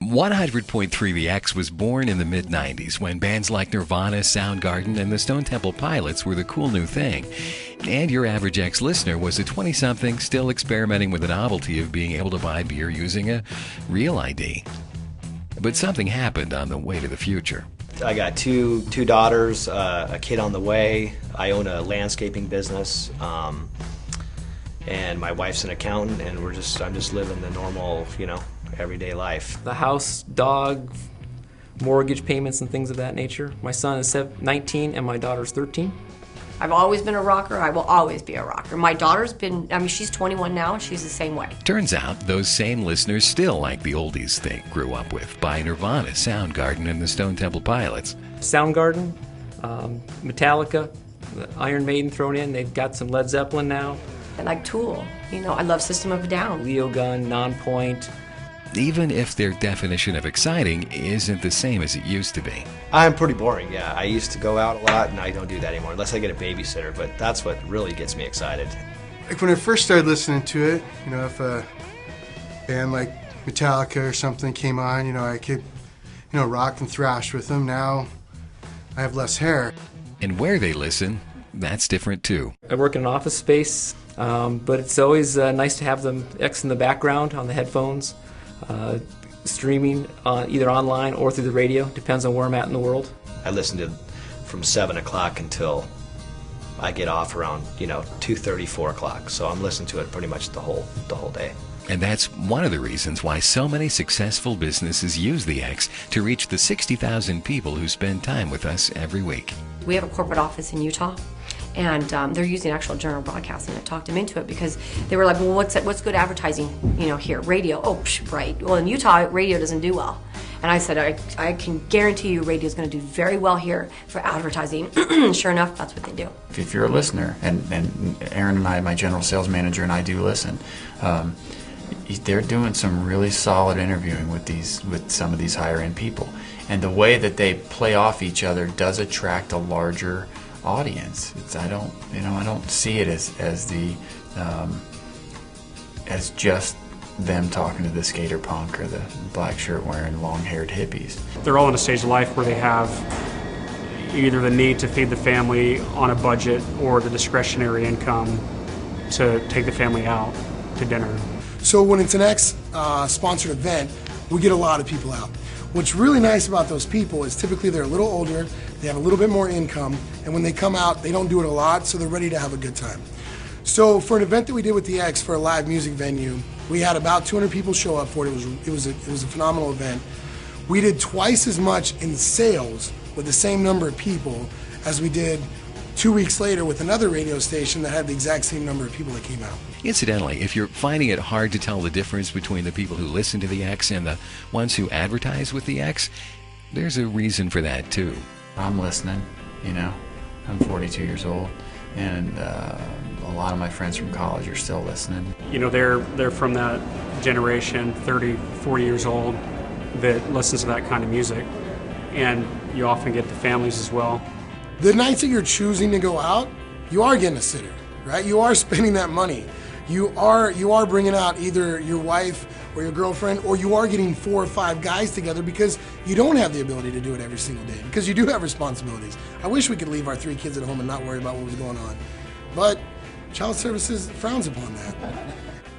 100.3 The X was born in the mid-90s when bands like Nirvana, Soundgarden, and the Stone Temple Pilots were the cool new thing. And your average X listener was a 20-something still experimenting with the novelty of being able to buy beer using a real ID. But something happened on the way to the future. I got two daughters, a kid on the way. I own a landscaping business, and my wife's an accountant, and I'm just living the normal, everyday life. The house, dog, mortgage payments and things of that nature. My son is 19 and my daughter's 13. I've always been a rocker. I will always be a rocker. My daughter's been, she's 21 now and she's the same way. Turns out those same listeners still like the oldies they grew up with by Nirvana, Soundgarden, and the Stone Temple Pilots. Soundgarden, Metallica, the Iron Maiden thrown in. They've got some Led Zeppelin now. I like Tool. I love System of a Down. Leo Gun, Nonpoint. Even if their definition of exciting isn't the same as it used to be. I'm pretty boring, yeah. I used to go out a lot, and I don't do that anymore, unless I get a babysitter, but that's what really gets me excited. Like when I first started listening to it, if a band like Metallica or something came on, I could, rock and thrash with them. Now I have less hair. And where they listen, that's different too. I work in an office space, but it's always nice to have the X in the background on the headphones. Streaming either online or through the radio, depends on where I'm at in the world. I listen to from 7 o'clock until I get off around 2:30, 4 o'clock. So I'm listening to it pretty much the whole day. And that's one of the reasons why so many successful businesses use the X to reach the 60,000 people who spend time with us every week. We have a corporate office in Utah, and they're using actual general broadcasting. I talked them into it because they were like, well, what's good advertising, here? Radio. Oh, right. Well, in Utah, radio doesn't do well. And I said, I can guarantee you radio's going to do very well here for advertising. Sure enough, that's what they do. If you're a listener, and Aaron and I, my general sales manager, and I do listen, they're doing some really solid interviewing with some of these higher end people. And the way that they play off each other does attract a larger audience. I don't see it as just them talking to the skater punk or the black shirt wearing long haired hippies. They're all in a stage of life where they have either the need to feed the family on a budget or the discretionary income to take the family out to dinner. So when it's an X sponsored event, we get a lot of people out. What's really nice about those people is typically they're a little older, they have a little bit more income, and when they come out, they don't do it a lot, so they're ready to have a good time. So for an event that we did with the X for a live music venue, we had about 200 people show up for it. It was a phenomenal event. We did twice as much in sales with the same number of people as we did 2 weeks later with another radio station that had the exact same number of people that came out. Incidentally, if you're finding it hard to tell the difference between the people who listen to the X and the ones who advertise with the X, there's a reason for that too. I'm listening, I'm 42 years old, and a lot of my friends from college are still listening. They're from that generation, 30, 40 years old, that listens to that kind of music, and you often get the families as well. The nights that you're choosing to go out, you are getting a sitter, right? You are spending that money. You are bringing out either your wife or your girlfriend, or you are getting 4 or 5 guys together because you don't have the ability to do it every single day, because you do have responsibilities. I wish we could leave our 3 kids at home and not worry about what was going on. But child services frowns upon that.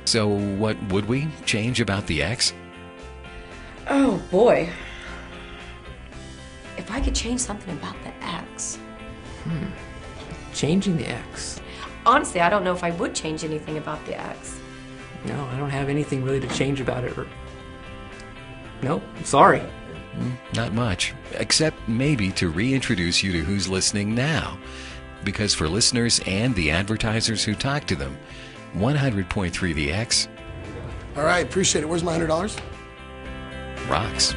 So what would we change about the X? Oh, boy. If I could change something about the X. Changing the X. Honestly, I don't know if I would change anything about the X. No, I don't have anything really to change about it. Nope, sorry. Not much, except maybe to reintroduce you to who's listening now. Because for listeners and the advertisers who talk to them, 100.3 The X. All right, appreciate it. Where's my $100? Rocks.